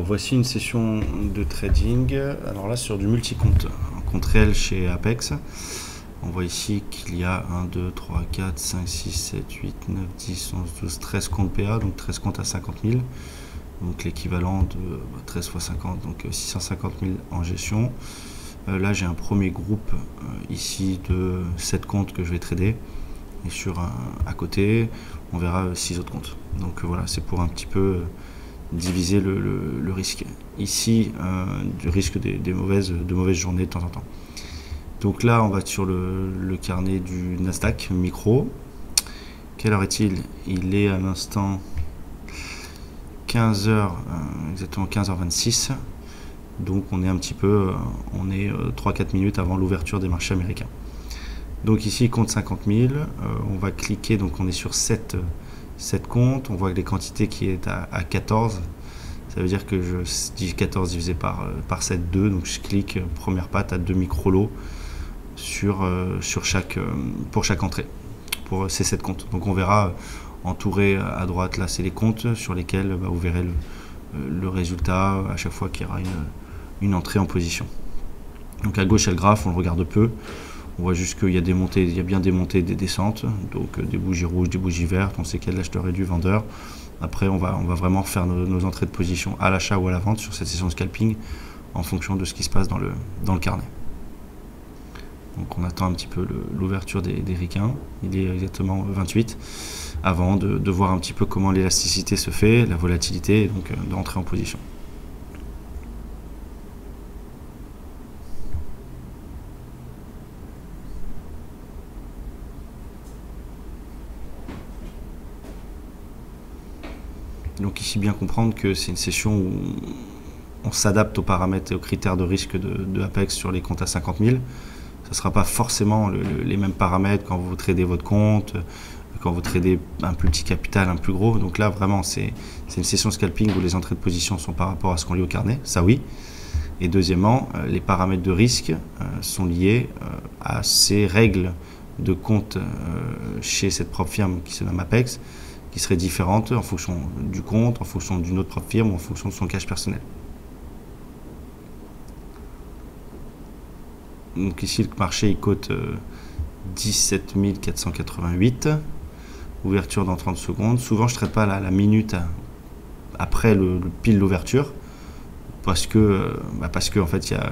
voici une session de trading, alors là sur du multi-compte, un compte réel chez Apex. On voit ici qu'il y a 1, 2, 3, 4, 5, 6, 7, 8, 9, 10, 11, 12, 13 comptes PA, donc 13 comptes à 50 000. Donc l'équivalent de 13 x 50, donc 650 000 en gestion. Là j'ai un premier groupe ici de 7 comptes que je vais trader. Et sur à côté, on verra 6 autres comptes. Donc voilà, c'est pour un petit peu diviser le risque. Ici, du risque de mauvaises journées de temps en temps. Donc là, on va sur le carnet du Nasdaq micro. Quelle heure est-il? Il est à l'instant 15h, exactement 15h26. Donc on est un petit peu, on est 3-4 minutes avant l'ouverture des marchés américains. Donc ici, compte 50 000, on va cliquer, donc on est sur 7 comptes, on voit que les quantités qui est à 14, ça veut dire que je dis 14 divisé par 7, 2, donc je clique première patte à 2 micro-lots pour chaque entrée, pour ces 7 comptes. Donc on verra entouré à droite, là c'est les comptes sur lesquels vous verrez le résultat à chaque fois qu'il y aura une entrée en position. Donc à gauche il y a le graphe, on le regarde peu. On voit juste qu'il y a des montées, il y a bien des montées et des descentes, donc des bougies rouges, des bougies vertes, on sait qu'il y a de l'acheteur et du vendeur. Après, on va vraiment faire nos entrées de position à l'achat ou à la vente sur cette session de scalping en fonction de ce qui se passe dans le carnet. Donc on attend un petit peu l'ouverture des ricains, il est exactement 28, avant de voir un petit peu comment l'élasticité se fait, la volatilité, et donc d'entrer en position. Donc ici bien comprendre que c'est une session où on s'adapte aux paramètres et aux critères de risque de Apex sur les comptes à 50 000. Ce ne sera pas forcément les mêmes paramètres quand vous tradez votre compte, quand vous tradez un plus petit capital, un plus gros. Donc là vraiment c'est une session scalping où les entrées de position sont par rapport à ce qu'on lit au carnet, ça oui. Et deuxièmement, les paramètres de risque sont liés à ces règles de compte chez cette propre firme qui se nomme Apex, qui seraient différentes en fonction du compte, en fonction d'une autre propre firme ou en fonction de son cash personnel. Donc ici le marché il cote 17 488, ouverture dans 30 secondes. Souvent je ne traite pas la minute après le pile l'ouverture parce que en fait il y a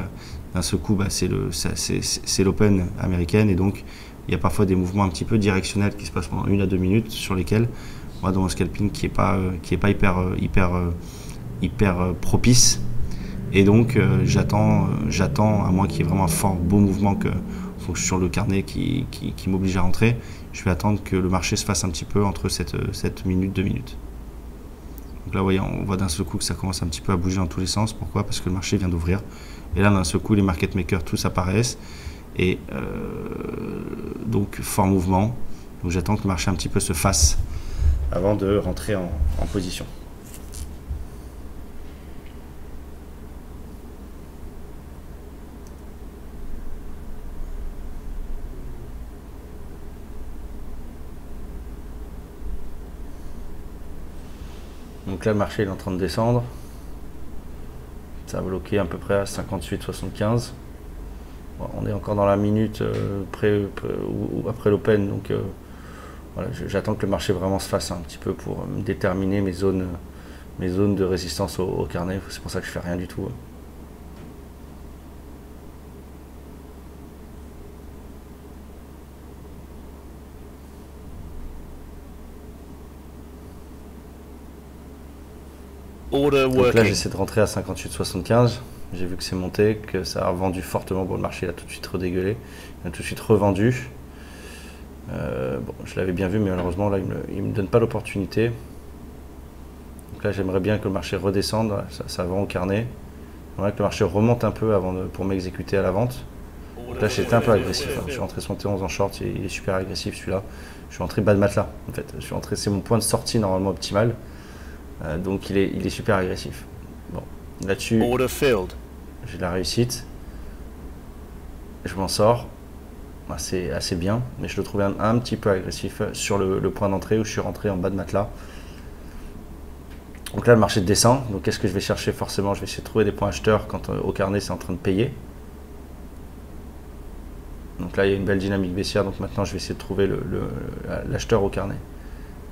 d'un seul coup c'est l'open américaine et donc il y a parfois des mouvements un petit peu directionnels qui se passent pendant 1 à 2 minutes sur lesquels moi dans mon scalping qui est pas hyper propice et donc j'attends à moins qu'il y ait vraiment un fort beau mouvement sur le carnet qui m'oblige à rentrer, je vais attendre que le marché se fasse un petit peu entre 7 minutes 2 minutes. Donc là vous voyez, on voit d'un seul coup que ça commence un petit peu à bouger dans tous les sens. Pourquoi? Parce que le marché vient d'ouvrir et là d'un seul coup les market makers tous apparaissent et donc fort mouvement. Donc j'attends que le marché un petit peu se fasse avant de rentrer en position. Donc là le marché est en train de descendre. Ça a bloqué à peu près à 58,75. Bon, on est encore dans la minute après l'open, donc voilà, j'attends que le marché vraiment se fasse un petit peu pour déterminer mes zones de résistance au carnet. C'est pour ça que je fais rien du tout. Donc là j'essaie de rentrer à 58,75. J'ai vu que c'est monté, que ça a revendu fortement. Bon, le marché a tout de suite redégueulé, il a tout de suite revendu. Bon, je l'avais bien vu, mais malheureusement là il me donne pas l'opportunité. Donc là j'aimerais bien que le marché redescende, ça vend au carnet. J'aimerais que le marché remonte un peu pour m'exécuter à la vente. Donc là j'étais un peu agressif, hein. Je suis rentré 71 en short, il est super agressif celui-là. Je suis rentré bas de matelas en fait. Je suis rentré, c'est mon point de sortie normalement optimal. Donc il est super agressif. Bon, là-dessus j'ai la réussite. Je m'en sors. C'est assez bien, mais je le trouvais un petit peu agressif sur le point d'entrée où je suis rentré en bas de matelas. Donc là, le marché descend. Donc qu'est-ce que je vais chercher? Forcément, je vais essayer de trouver des points acheteurs quand au carnet c'est en train de payer. Donc là, il y a une belle dynamique baissière. Donc maintenant, je vais essayer de trouver l'acheteur au carnet.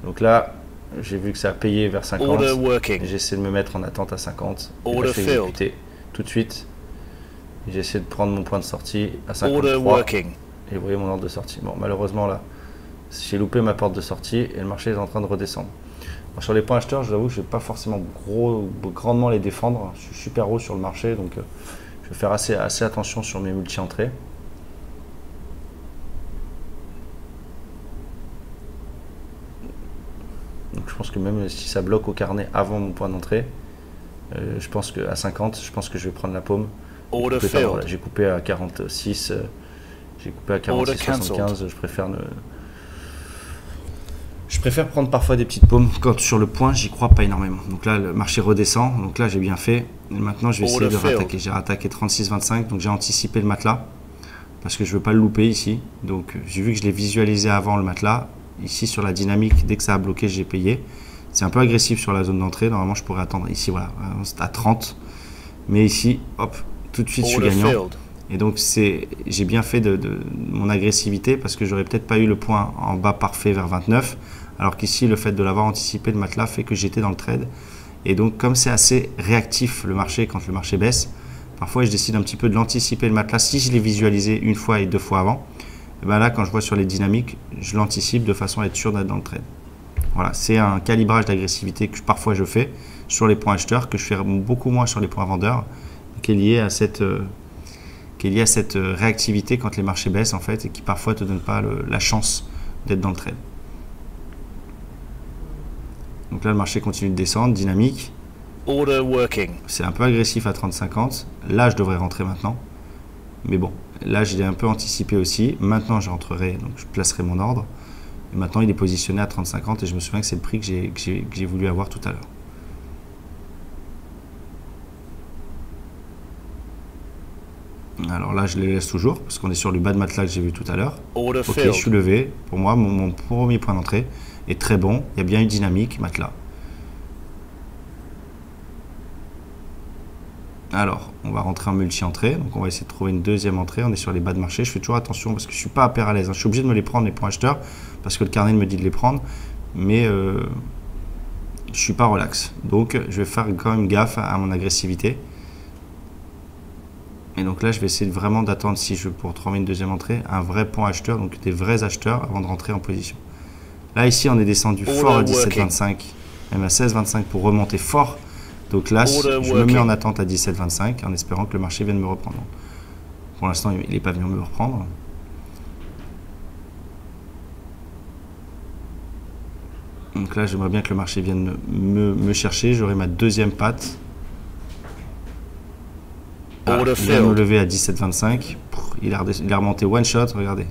Donc là, j'ai vu que ça a payé vers 50. J'essaie de me mettre en attente à 50. Et là, je vais exécuter tout de suite. J'ai essayé de prendre mon point de sortie à 53. Et vous voyez mon ordre de sortie. Bon, malheureusement, là, j'ai loupé ma porte de sortie et le marché est en train de redescendre. Alors, sur les points acheteurs, je vous avoue que je ne vais pas forcément grandement les défendre. Je suis super haut sur le marché, donc je vais faire assez attention sur mes multi-entrées. Donc je pense que même si ça bloque au carnet avant mon point d'entrée, je pense qu'à 50, je pense que je vais prendre la paume. Voilà, j'ai coupé à 46, j'ai coupé à 46, 75. Je préfère prendre parfois des petites paumes quand sur le point, j'y crois pas énormément. Donc là, le marché redescend. Donc là, j'ai bien fait. Et maintenant, je vais essayer de rattaquer. J'ai rattaqué 36,25. Donc j'ai anticipé le matelas parce que je veux pas le louper ici. Donc j'ai vu que je l'ai visualisé avant le matelas. Ici, sur la dynamique, dès que ça a bloqué, j'ai payé. C'est un peu agressif sur la zone d'entrée. Normalement, je pourrais attendre ici, voilà, c'est à 30. Mais ici, hop, tout de suite, je suis gagnant. Et donc, j'ai bien fait de mon agressivité parce que j'aurais peut-être pas eu le point en bas parfait vers 29. Alors qu'ici, le fait de l'avoir anticipé, le matelas, fait que j'étais dans le trade. Et donc, comme c'est assez réactif le marché quand le marché baisse, parfois, je décide un petit peu de l'anticiper le matelas si je l'ai visualisé une fois et deux fois avant. Et ben là, quand je vois sur les dynamiques, je l'anticipe de façon à être sûr d'être dans le trade. Voilà, c'est un calibrage d'agressivité que parfois je fais sur les points acheteurs, que je fais beaucoup moins sur les points vendeurs, qui est lié à cette réactivité quand les marchés baissent en fait, et qui parfois te donne pas la chance d'être dans le trade. Donc là, le marché continue de descendre, dynamique. C'est un peu agressif à 30-50. Là, je devrais rentrer maintenant. Mais bon, là, je l'ai un peu anticipé aussi. Maintenant, je rentrerai, donc je placerai mon ordre. Et maintenant, il est positionné à 30-50 et je me souviens que c'est le prix que j'ai voulu avoir tout à l'heure. Alors là, je les laisse toujours parce qu'on est sur le bas de matelas que j'ai vu tout à l'heure. Ok, je suis levé. Pour moi, mon premier point d'entrée est très bon. Il y a bien une dynamique, matelas. Alors, on va rentrer en multi-entrée. Donc, on va essayer de trouver une deuxième entrée. On est sur les bas de marché. Je fais toujours attention parce que je ne suis pas hyper à l'aise. Je suis obligé de me les prendre, les points acheteurs, parce que le carnet me dit de les prendre. Mais je ne suis pas relax. Donc, je vais faire quand même gaffe à mon agressivité. Et donc là, je vais essayer vraiment d'attendre, si je veux, pour trouver une deuxième entrée, un vrai point acheteur, donc des vrais acheteurs avant de rentrer en position. Là, ici, on est descendu fort à 17,25, même à 16,25 pour remonter fort. Donc là, je me mets en attente à 17,25 en espérant que le marché vienne me reprendre. Pour l'instant, il n'est pas venu me reprendre. Donc là, j'aimerais bien que le marché vienne me chercher. J'aurai ma deuxième patte. Il vient de me lever à 17,25. Il a remonté one shot, regardez.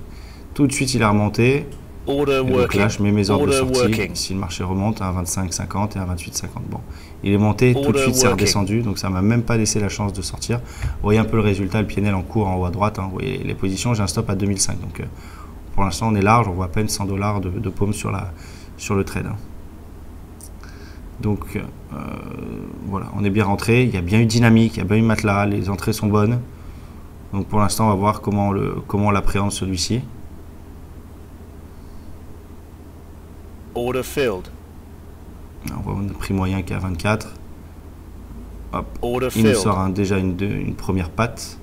Tout de suite, il a remonté. Et donc là, je mets mes ordres de sortie. Si le marché remonte à un 25,50 et un 28,50. Bon, il est monté, tout de suite, c'est redescendu. Donc, ça ne m'a même pas laissé la chance de sortir. Vous voyez un peu le résultat, le PNL en cours en haut à droite. Hein. Vous voyez les positions, j'ai un stop à 2005. Donc, pour l'instant, on est large. On voit à peine 100 $ de paume sur le trade. Hein. Donc, voilà, on est bien rentré. Il y a bien eu dynamique, il y a bien eu matelas. Les entrées sont bonnes. Donc, pour l'instant, on va voir comment on l'appréhende celui-ci. Order filled. On voit un prix moyen qui est à 24. Hop. Il nous sort déjà une première patte.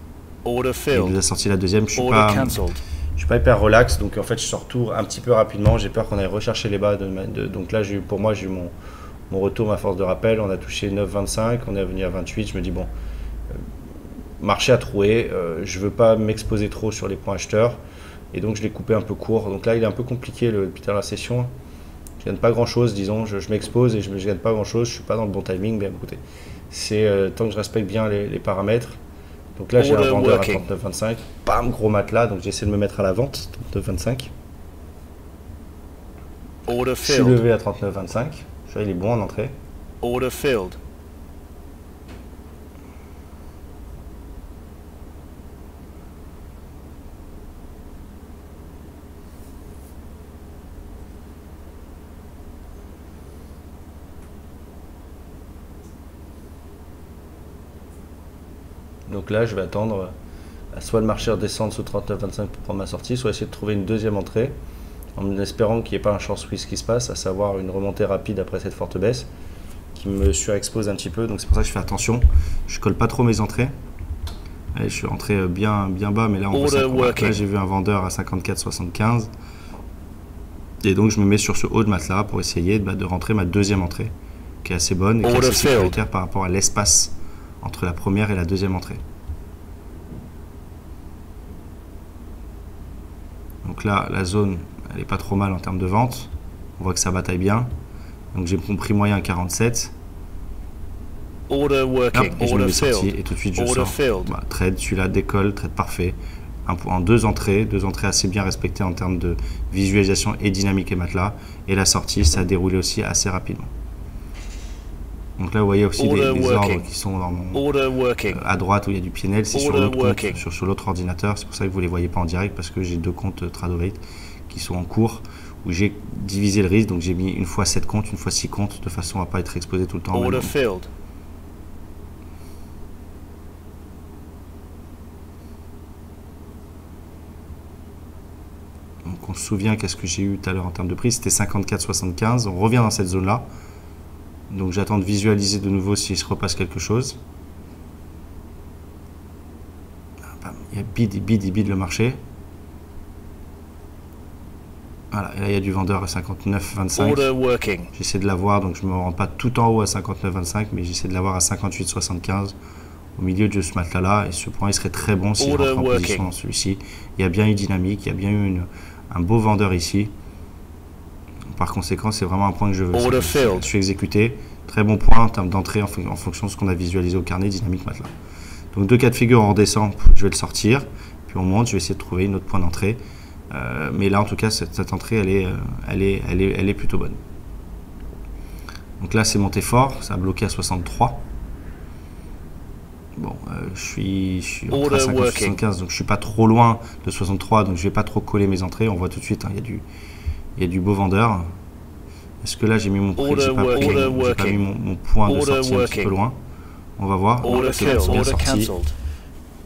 Il nous a sorti la deuxième. Je suis pas hyper relax, donc en fait je sors tout un petit peu rapidement. J'ai peur qu'on aille rechercher les bas. Donc là, pour moi, j'ai eu mon retour, ma force de rappel. On a touché 9,25, on est venu à 28. Je me dis bon, marché à trouer. Je veux pas m'exposer trop sur les points acheteurs, et donc je l'ai coupé un peu court. Donc là, il est un peu compliqué depuis la session. Je gagne pas grand chose, disons, je m'expose et je gagne pas grand chose, je suis pas dans le bon timing, mais écoutez, c'est tant que je respecte bien les paramètres. Donc là, j'ai un vendeur à 39,25, bam, gros matelas, donc j'essaie de me mettre à la vente, 39,25. Je suis levé à 39,25, je vois, il est bon en entrée. Order filled. Donc là, je vais attendre soit le marché redescende sous 39,25 pour prendre ma sortie, soit essayer de trouver une deuxième entrée, en espérant qu'il n'y ait pas un short squeeze qui se passe, à savoir une remontée rapide après cette forte baisse, qui me surexpose un petit peu. Donc c'est pour ça que je fais attention. Je colle pas trop mes entrées. Allez, je suis rentré bien bas, mais là, on voit là j'ai vu un vendeur à 54,75. Et donc je me mets sur ce haut de matelas pour essayer de rentrer ma deuxième entrée, qui est assez bonne et qui est assez sécuritaire par rapport à l'espace entre la première et la deuxième entrée. Donc là, la zone, elle est pas trop mal en termes de vente. On voit que ça bataille bien. Donc j'ai mon prix moyen à 47. Hop, et je me mets sorti et tout de suite je sors. Trade, celui-là décolle, trade parfait. En deux entrées assez bien respectées en termes de visualisation et dynamique et matelas. Et la sortie, ça a déroulé aussi assez rapidement. Donc là, vous voyez aussi des ordres qui sont dans mon, à droite où il y a du PNL, c'est sur l'autre compte, sur l'autre ordinateur. C'est pour ça que vous ne les voyez pas en direct, parce que j'ai deux comptes Tradovate qui sont en cours, où j'ai divisé le risque. Donc j'ai mis une fois 7 comptes, une fois 6 comptes, de façon à ne pas être exposé tout le temps. Donc on se souvient qu'est-ce que j'ai eu tout à l'heure en termes de prix, c'était 54,75. On revient dans cette zone-là. Donc j'attends de visualiser de nouveau s'il se repasse quelque chose. Il y a bid le marché. Voilà, et là il y a du vendeur à 59,25. J'essaie de l'avoir, donc je ne me rends pas tout en haut à 59,25, mais j'essaie de l'avoir à 58,75 au milieu de ce matelas-là. Et ce point il serait très bon si je rentre en position dans celui-ci. Il y a bien eu dynamique, il y a bien eu un beau vendeur ici. Par conséquent, c'est vraiment un point que je veux. Je suis exécuté. Très bon point en termes d'entrée en fonction de ce qu'on a visualisé au carnet dynamique matelas. Donc deux cas de figure, on redescend, je vais le sortir. Puis on monte, je vais essayer de trouver une autre point d'entrée. Mais là, en tout cas, cette entrée, elle est plutôt bonne. Donc là, c'est monté fort. Ça a bloqué à 63. Bon, je suis entre 50 et 75, donc je suis pas trop loin de 63, donc je vais pas trop coller mes entrées. On voit tout de suite, hein, il y a du beau vendeur. Est-ce que là j'ai mis mon prix? J'ai pas mis mon point de sortie un petit peu loin. On va voir. C'est bien sorti.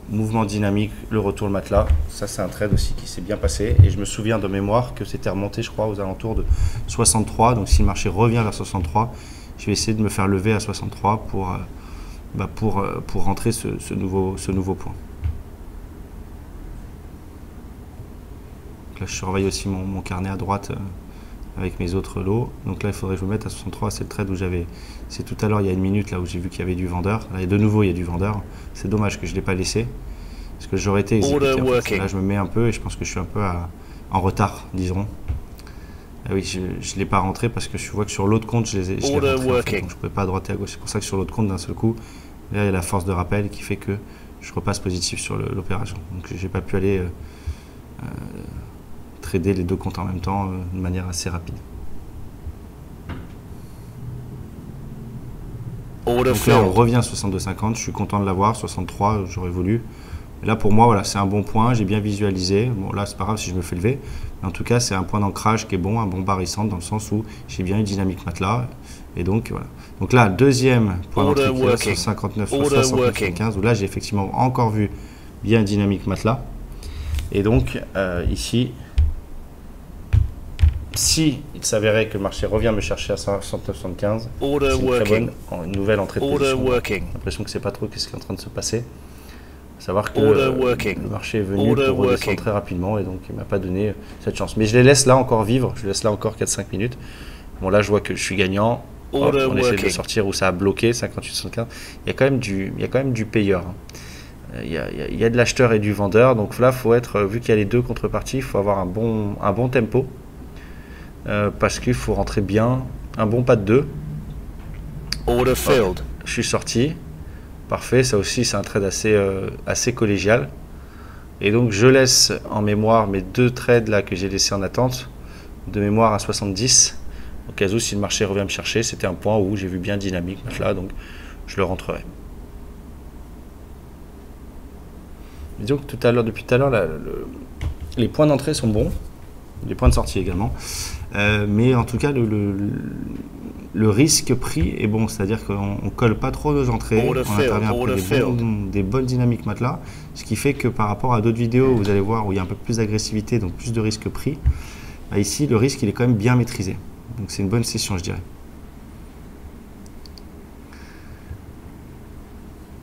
Mouvement dynamique, le retour le matelas. Ça c'est un trade aussi qui s'est bien passé. Et je me souviens de mémoire que c'était remonté, je crois, aux alentours de 63. Donc si le marché revient vers 63, je vais essayer de me faire lever à 63 pour rentrer ce nouveau point. Donc là je surveille aussi mon carnet à droite avec mes autres lots. Donc là il faudrait que je me mette à 63. C'est le trade où c'est tout à l'heure il y a une minute là où j'ai vu qu'il y avait du vendeur. Là de nouveau il y a du vendeur. C'est dommage que je ne l'ai pas laissé, parce que j'aurais été exécuté. Là je me mets un peu et je pense que je suis un peu en retard, disons. Ah oui, je ne l'ai pas rentré parce que je vois que sur l'autre compte je l'ai rentré en fait, donc je ne pouvais pas à droite et à gauche. C'est pour ça que sur l'autre compte d'un seul coup, là il y a la force de rappel qui fait que je repasse positif sur l'opération. Donc j'ai pas pu aller trader les deux comptes en même temps de manière assez rapide. Donc là on revient à 62,50, je suis content de l'avoir. 63 j'aurais voulu. Et là pour moi voilà, c'est un bon point, j'ai bien visualisé. Bon là c'est pas grave si je me fais lever, mais en tout cas c'est un point d'ancrage qui est bon, un bon barrissant dans le sens où j'ai bien eu dynamique matelas. Et donc voilà. Donc là deuxième point d'entrée qui est sur 59,75 où là j'ai effectivement encore vu bien dynamique matelas. Et donc ici, si il s'avérait que le marché revient me chercher à 69,75, c'est une très bonne nouvelle entrée de position. J'ai l'impression que c'est pas trop ce qui est en train de se passer. Savoir que le marché est venu pour redescendre très rapidement et donc il ne m'a pas donné cette chance. Mais je les laisse là encore vivre, je laisse là encore 4-5 minutes. Bon là je vois que je suis gagnant. Hop, on essaie de sortir où ça a bloqué, 58,75. Il y a quand même du payeur. Il y a de l'acheteur et du vendeur. Donc là, faut être, vu qu'il y a les deux contreparties, il faut avoir un bon tempo. Parce qu'il faut rentrer bien, un bon pas de 2. Order filled. Je suis sorti. Parfait, ça aussi c'est un trade assez collégial. Et donc je laisse en mémoire mes deux trades là que j'ai laissés en attente, de mémoire à 70. Au cas où si le marché revient me chercher, c'était un point où j'ai vu bien dynamique là, donc je le rentrerai. Disons que depuis tout à l'heure, les points d'entrée sont bons, les points de sortie également. Mais en tout cas, le risque prix est bon, c'est-à-dire qu'on ne colle pas trop nos entrées, on intervient après des bonnes dynamiques matelas, ce qui fait que par rapport à d'autres vidéos, vous allez voir où il y a un peu plus d'agressivité, donc plus de risque prix, bah ici le risque il est quand même bien maîtrisé. Donc c'est une bonne session, je dirais.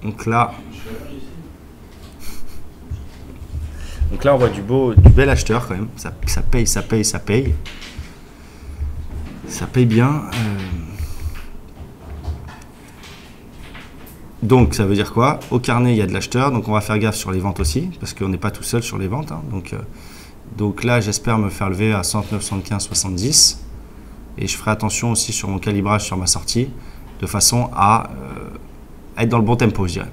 Donc là on voit du bel acheteur quand même, ça paye. Ça paye bien. Donc ça veut dire quoi? Au carnet il y a de l'acheteur, donc on va faire gaffe sur les ventes aussi, parce qu'on n'est pas tout seul sur les ventes. Hein. Donc là j'espère me faire lever à 109, 75, 70. Et je ferai attention aussi sur mon calibrage sur ma sortie, de façon à être dans le bon tempo, je dirais.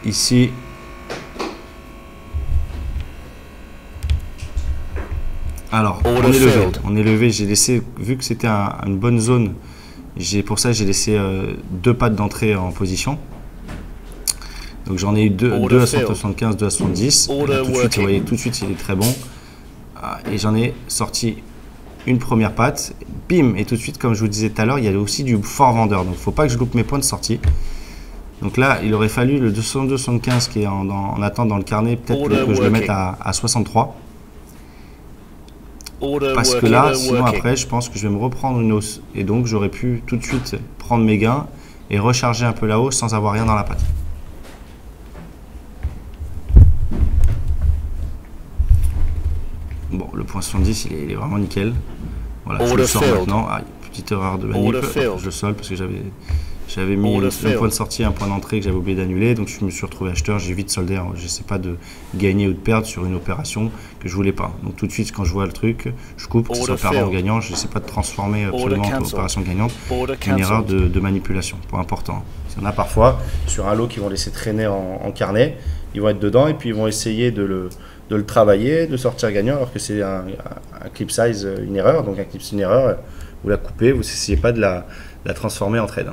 Ici, alors on est levé, j'ai laissé, vu que c'était une bonne zone, pour ça j'ai laissé 2 pattes d'entrée en position. Donc j'en ai eu 2 à 175, 2 à 70. Et là, tout de suite, vous voyez, tout de suite il est très bon. Et j'en ai sorti une première patte, bim, et tout de suite, comme je vous disais tout à l'heure, il y a aussi du fort vendeur. Donc il ne faut pas que je loupe mes points de sortie. Donc là, il aurait fallu le 275 qui est en attente dans le carnet, peut-être que je le mette à 63. Parce que là, sinon après, je pense que je vais me reprendre une hausse. Et donc, j'aurais pu tout de suite prendre mes gains et recharger un peu la hausse sans avoir rien dans la patte. Bon, le point 70, il est vraiment nickel. Voilà, je le sors maintenant. Ah, petite erreur de manip. Je le solde parce que j'avais mis un point de sortie et un point d'entrée que j'avais oublié d'annuler. Donc je me suis retrouvé acheteur. J'ai vite soldé. Je ne sais pas de gagner ou de perdre sur une opération que je ne voulais pas. Donc tout de suite, quand je vois le truc, je coupe, que ce soit perdant ou gagnant. Je ne sais pas de transformer absolument en opération gagnante. Une erreur de manipulation. Point important. Il y en a parfois sur un lot qui vont laisser traîner en carnet. Ils vont être dedans et puis ils vont essayer de le travailler, de sortir gagnant, alors que c'est un clip size, une erreur. Donc un clip c'est une erreur, vous la coupez, vous n'essayez pas de la transformer en trade.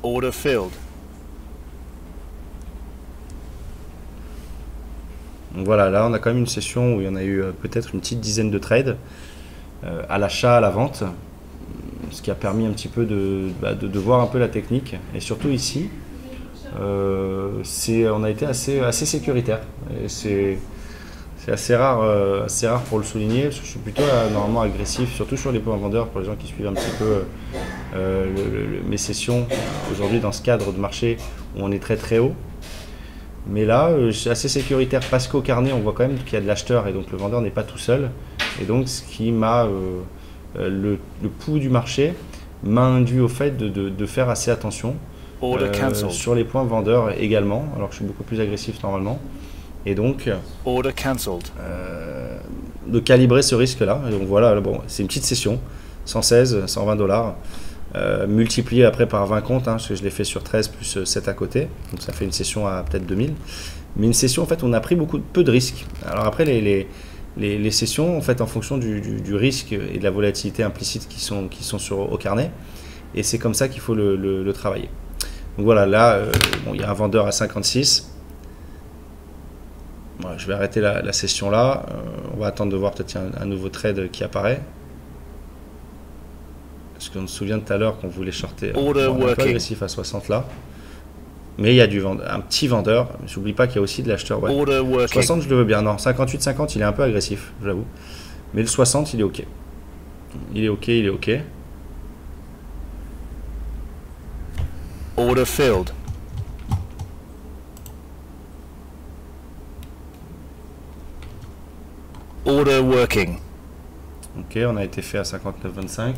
Order filled. Donc voilà, là on a quand même une session où il y en a eu peut-être une petite dizaine de trades à l'achat, à la vente, ce qui a permis un petit peu de voir un peu la technique. Et surtout ici, on a été assez sécuritaire. C'est assez rare pour le souligner, parce que je suis plutôt normalement agressif, surtout sur les points vendeurs, pour les gens qui suivent un petit peu mes sessions aujourd'hui dans ce cadre de marché où on est très très haut. Mais là, je suis assez sécuritaire parce qu'au carnet, on voit quand même qu'il y a de l'acheteur et donc le vendeur n'est pas tout seul. Et donc, ce qui m'a le pouls du marché m'a induit au fait de faire assez attention sur les points vendeurs également, alors que je suis beaucoup plus agressif normalement. Et donc, de calibrer ce risque-là. Et donc voilà, bon, c'est une petite session, 116, 120 $, multiplié après par 20 comptes, parce que je l'ai fait sur 13 plus 7 à côté. Donc ça fait une session à peut-être 2000. Mais une session, en fait, on a pris peu de risques. Alors après, les sessions, en fait, en fonction du risque et de la volatilité implicite qui sont au carnet. Et c'est comme ça qu'il faut le travailler. Donc voilà, là, bon, il y a un vendeur à 56. Voilà, je vais arrêter la session là. On va attendre de voir peut-être un nouveau trade qui apparaît. Parce qu'on se souvient tout à l'heure qu'on voulait shorter un peu agressif à 60 là. Mais il y a un petit vendeur. J'oublie pas qu'il y a aussi de l'acheteur. Ouais. 60, je le veux bien. Non, 58, 50, il est un peu agressif, j'avoue. Mais le 60, il est OK. Il est OK, il est OK. Order filled. Order working. OK, on a été fait à 59,25.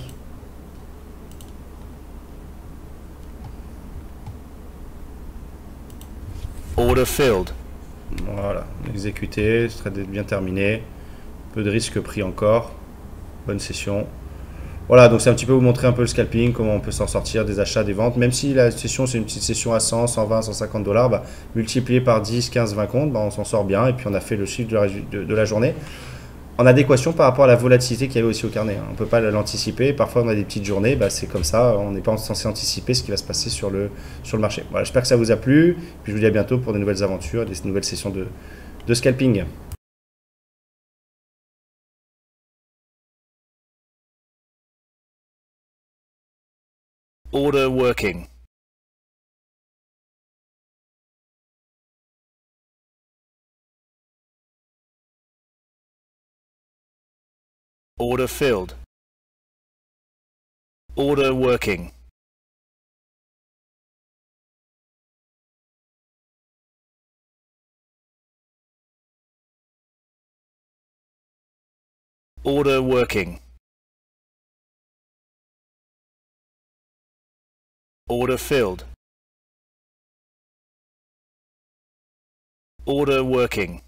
Order filled. Voilà, exécuté, trade bien terminé. Peu de risque pris encore. Bonne session. Voilà, donc c'est un petit peu vous montrer un peu le scalping, comment on peut s'en sortir, des achats, des ventes. Même si la session, c'est une petite session à 100, 120, 150 $, bah, multiplié par 10, 15, 20 comptes, bah, on s'en sort bien. Et puis on a fait le chiffre de la journée. en adéquation par rapport à la volatilité qu'il y avait aussi au carnet. On ne peut pas l'anticiper. Parfois, on a des petites journées, bah, c'est comme ça. On n'est pas censé anticiper ce qui va se passer sur le marché. Voilà, j'espère que ça vous a plu. Puis je vous dis à bientôt pour de nouvelles aventures, des nouvelles sessions de scalping. Order working. Order filled. Order working. Order working. Order filled. Order working.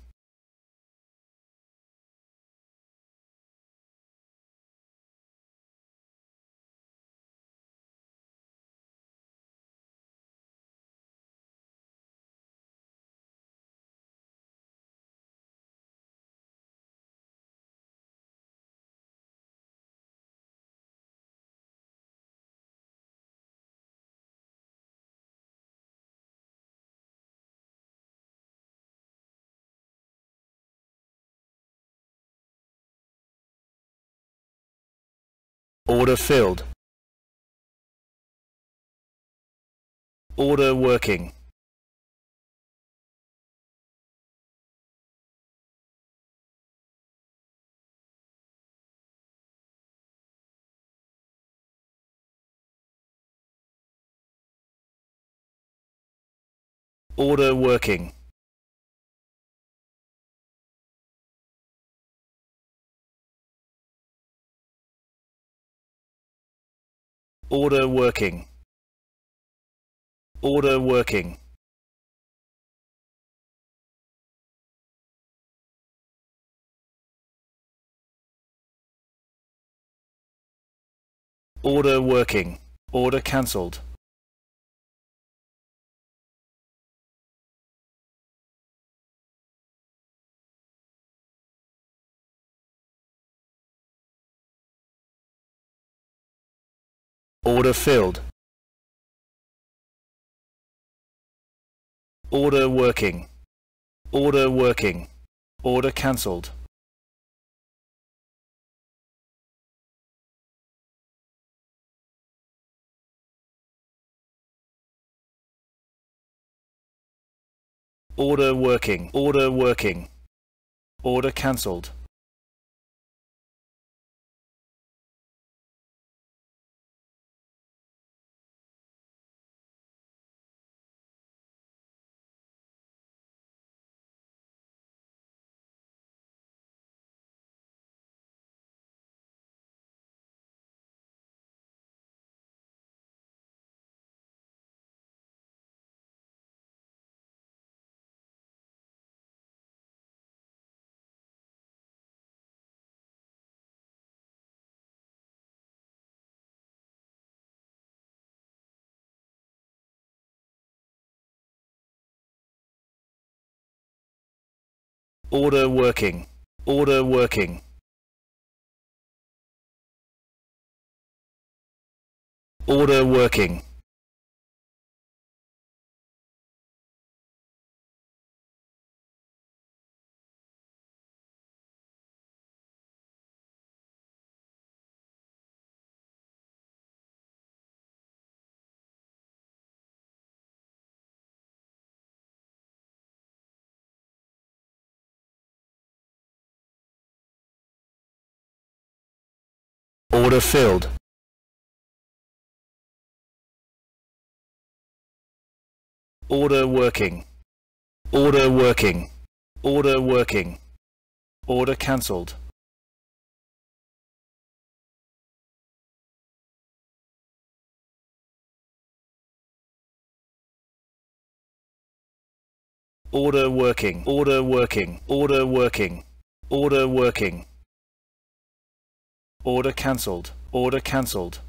Order filled. Order working. Order working. Order working. Order working. Order working. Order cancelled. Order filled. Order working. Order working. Order cancelled. Order working. Order working. Order cancelled. Order working. Order working. Order working. Order filled. Order working. Order working. Order working. Order cancelled. Order working. Order working. Order working. Order working. Order cancelled. Order cancelled.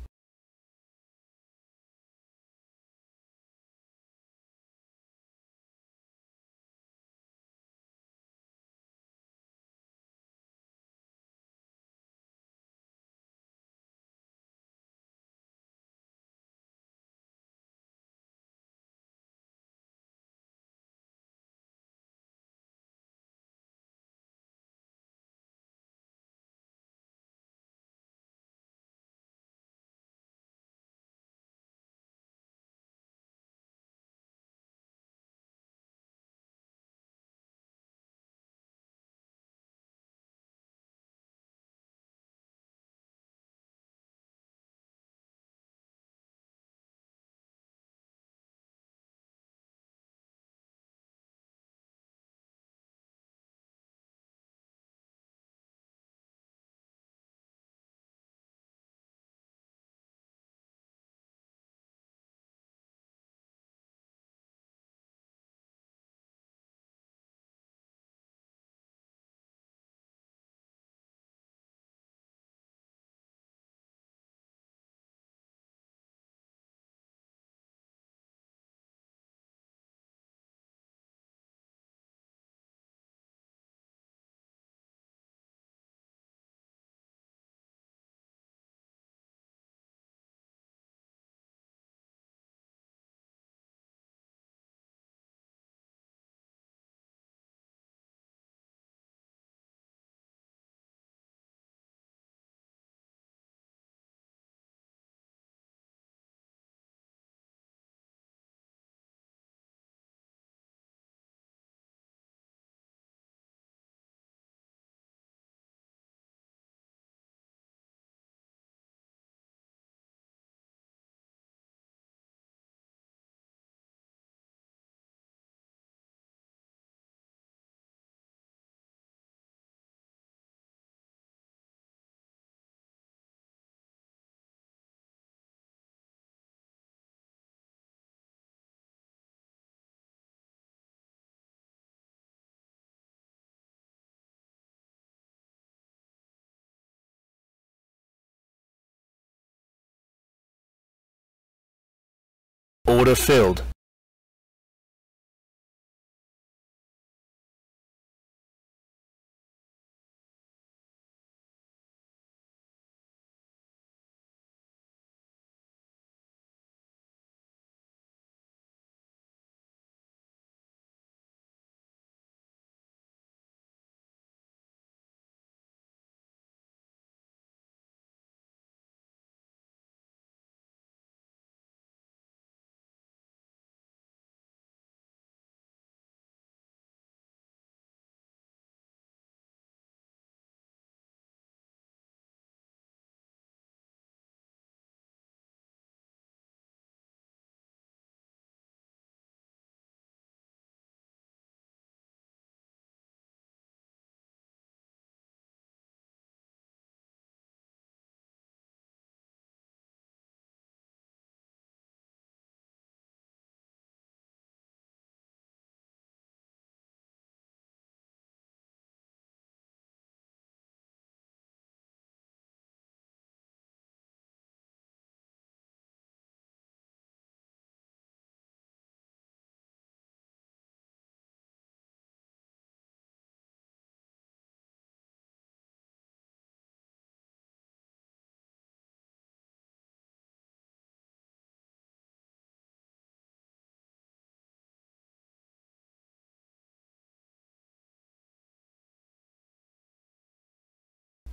Order filled.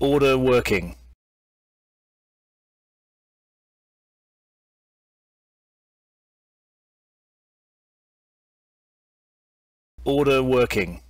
Order working. Order working.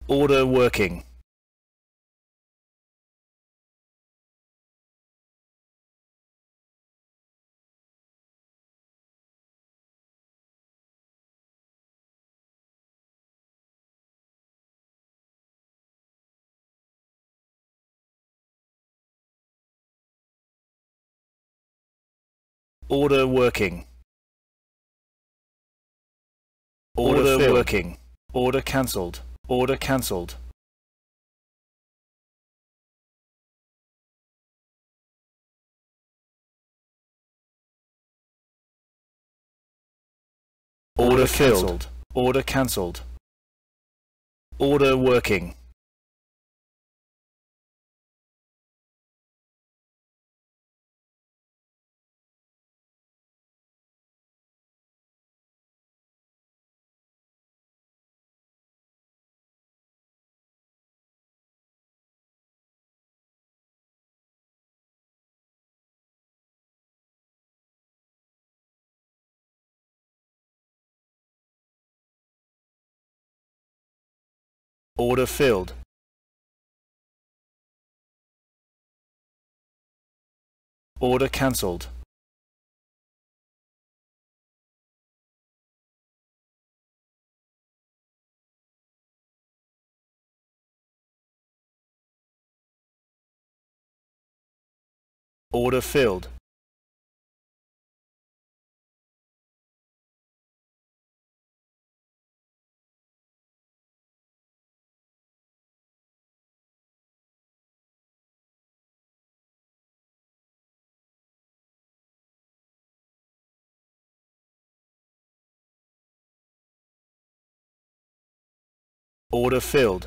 Order working. Order working. Order working. Order cancelled. Order cancelled. Order filled. Order cancelled. Order working. Order filled. Order cancelled. Order filled. Order filled.